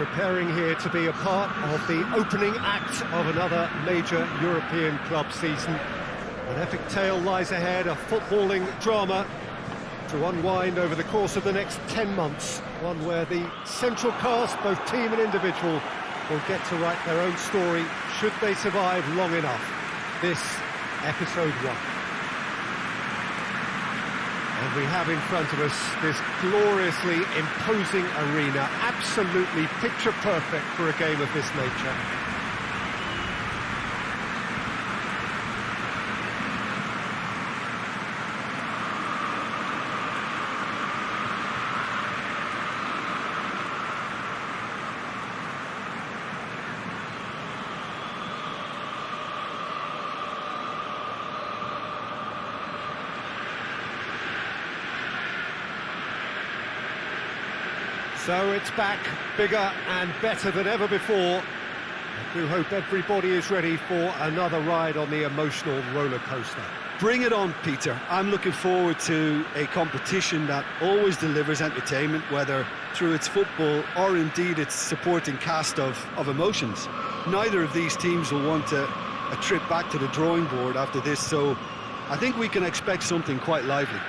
preparing here to be a part of the opening act of another major European club season. An epic tale lies ahead, a footballing drama to unwind over the course of the next 10 months. One where the central cast, both team and individual, will get to write their own story should they survive long enough. This, episode 1. And we have in front of us this gloriously imposing arena, absolutely picture perfect for a game of this nature. So it's back, bigger and better than ever before. I do hope everybody is ready for another ride on the emotional roller coaster. Bring it on, Peter. I'm looking forward to a competition that always delivers entertainment, whether through its football or indeed its supporting cast of emotions. Neither of these teams will want a trip back to the drawing board after this, so I think we can expect something quite lively.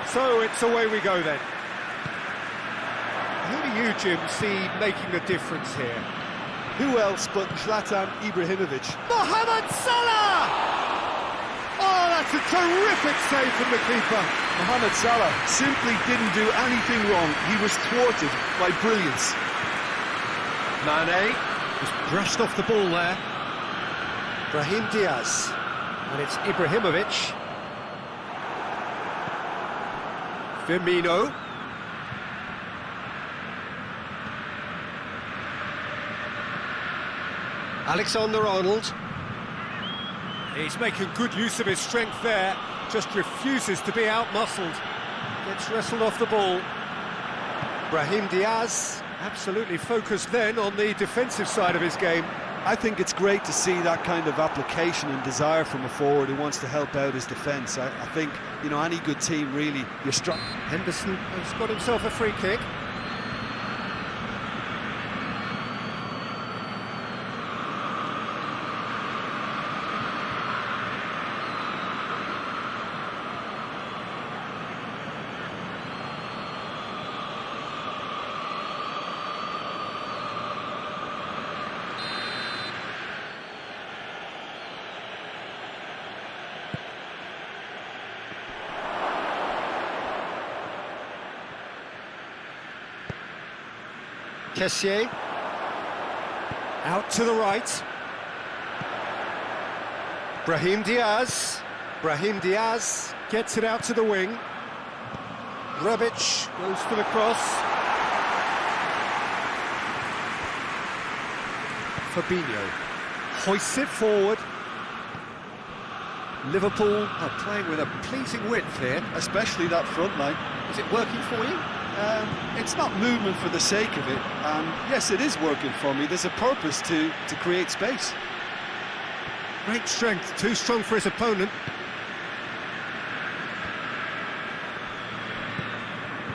So it's away we go then. Who do you, Jim, see making the difference here? Who else but Zlatan Ibrahimovic? Mohamed Salah! Oh, that's a terrific save from the keeper. Mohamed Salah simply didn't do anything wrong. He was thwarted by brilliance. Mane was brushed off the ball there. Brahim Diaz. And it's Ibrahimovic. Firmino. Alexander-Arnold. He's making good use of his strength there, just refuses to be out-muscled. Gets wrestled off the ball. Brahim Diaz, absolutely focused then on the defensive side of his game. I think it's great to see that kind of application and desire from a forward who wants to help out his defence. I think, you know, any good team really, you're struck. Henderson has got himself a free kick. Kessié, out to the right. Brahim Diaz gets it out to the wing. Rebic goes for the cross. Fabinho hoists it forward. Liverpool are playing with a pleasing width here. Especially that front line. Is it working for you? It's not movement for the sake of it. Yes, it is working for me. There's a purpose to create space. Great strength, too strong for his opponent.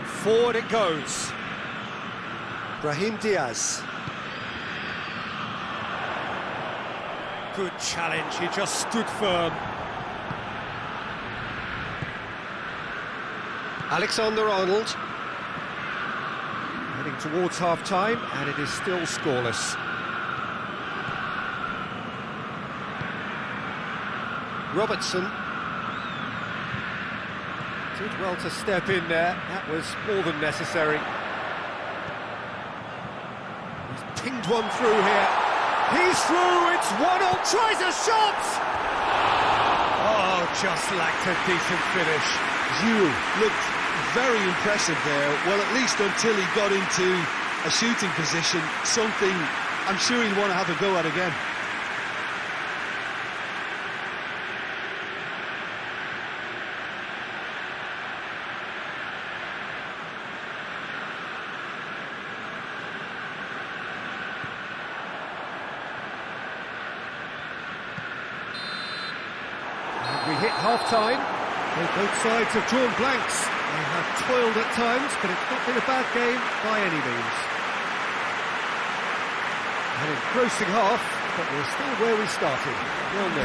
Forward it goes. Brahim Diaz. Good challenge, he just stood firm. Alexander-Arnold. Heading towards half-time, and it is still scoreless. Robertson did well to step in there. That was more than necessary. He's pinged one through here. He's through, it's 1-0, tries a shot! Oh, just lacked a decent finish. Giroud looked very impressive there, well, at least until he got into a shooting position, something I'm sure he'll want to have a go at again. hit half-time. Both sides have drawn blanks. They have toiled at times, but it's not been a bad game by any means. An engrossing half, but we're still where we started, 0-0.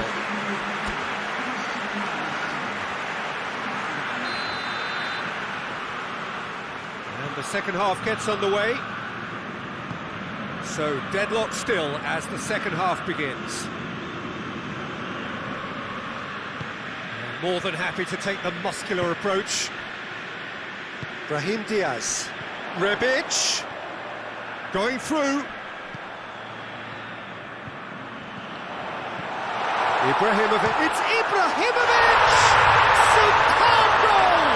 And the second half gets underway. So deadlock still as the second half begins. More than happy to take the muscular approach. Brahim Diaz. Rebic. Going through. Ibrahimovic. It's Ibrahimovic! Superb goal!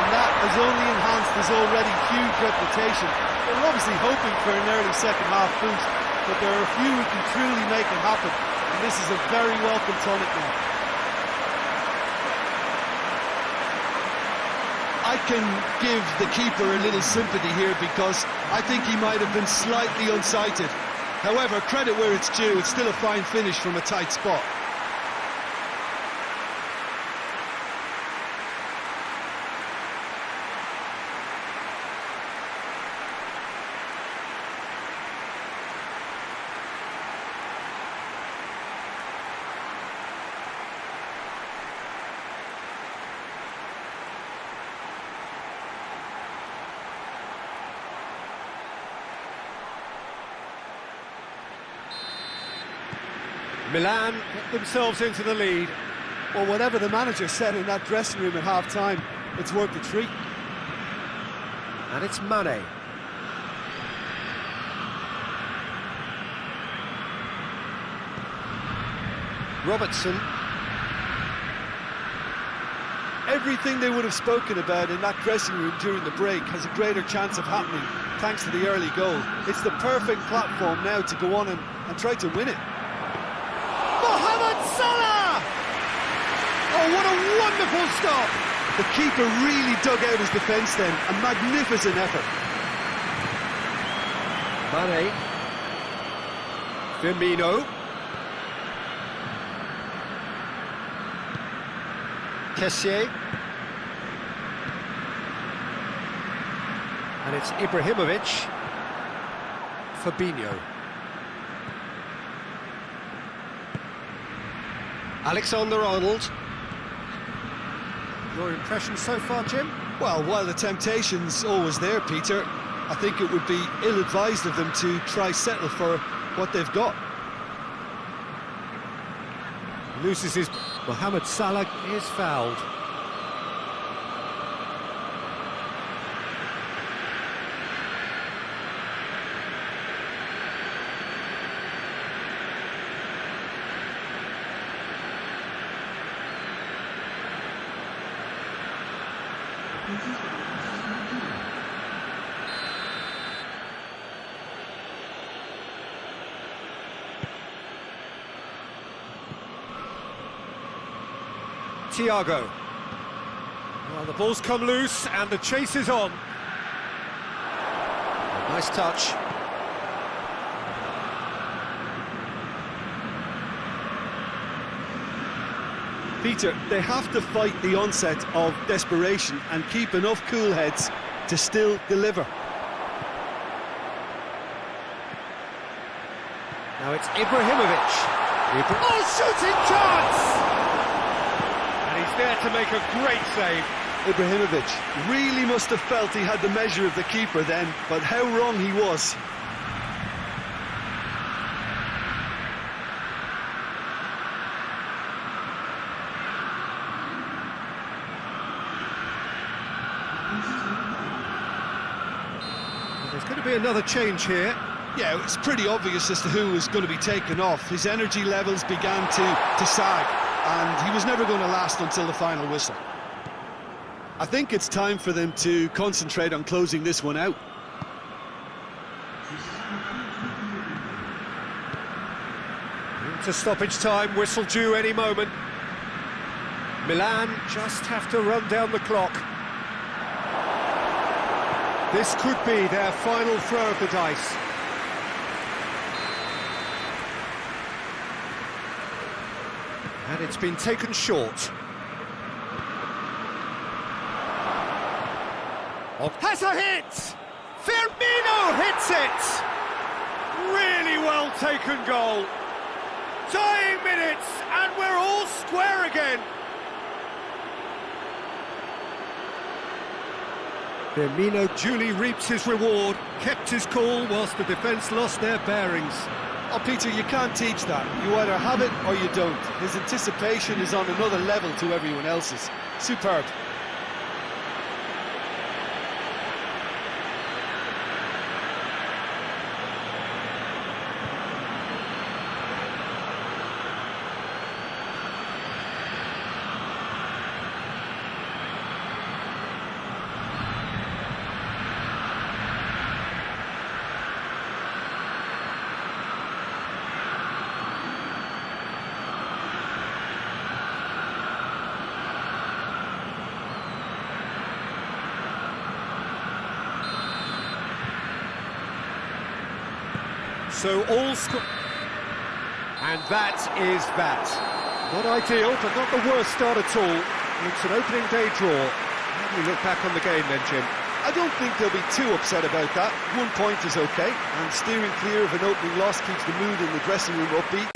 And that has only enhanced his already huge reputation. They're obviously hoping for an early second half boost, but there are a few who can truly make it happen, and this is a very welcome tonic now. I can give the keeper a little sympathy here because I think he might have been slightly unsighted. However, credit where it's due, it's still a fine finish from a tight spot. Milan get themselves into the lead. Well, whatever the manager said in that dressing room at half-time, it's worth the treat. And it's Mane. Robertson. Everything they would have spoken about in that dressing room during the break has a greater chance of happening thanks to the early goal. It's the perfect platform now to go on and try to win it. Mohamed Salah! Oh, what a wonderful stop! The keeper really dug out his defence then. A magnificent effort. Mane. Firmino. Kessié. And it's Ibrahimovic. Fabinho. Alexander-Arnold. Your impression so far, Jim? Well, while the temptation's always there, Peter, I think it would be ill-advised of them to try settle for what they've got. Loses his... Mohamed Salah is fouled. Thiago. Well, the ball's come loose and the chase is on. Nice touch. Peter, they have to fight the onset of desperation and keep enough cool heads to still deliver. Now it's Ibrahimovic. Oh, shooting chance! And he's there to make a great save. Ibrahimovic really must have felt he had the measure of the keeper then, but how wrong he was. There's going to be another change here. Yeah, it's pretty obvious as to who was going to be taken off. His energy levels began to sag, and he was never going to last until the final whistle. I think it's time for them to concentrate on closing this one out. Into stoppage time, whistle due any moment. Milan just have to run down the clock. This could be their final throw of the dice. And it's been taken short. Has a hit! Firmino hits it! Really well taken goal. Dying minutes, and we're all square again. Firmino duly reaps his reward, kept his cool whilst the defence lost their bearings. Oh, Peter, you can't teach that. You either have it or you don't. His anticipation is on another level to everyone else's. Superb. So all and that is that. Not ideal, but not the worst start at all. It's an opening day draw. How do you look back on the game then, Jim? I don't think they'll be too upset about that. 1 point is okay, and steering clear of an opening loss keeps the mood in the dressing room upbeat.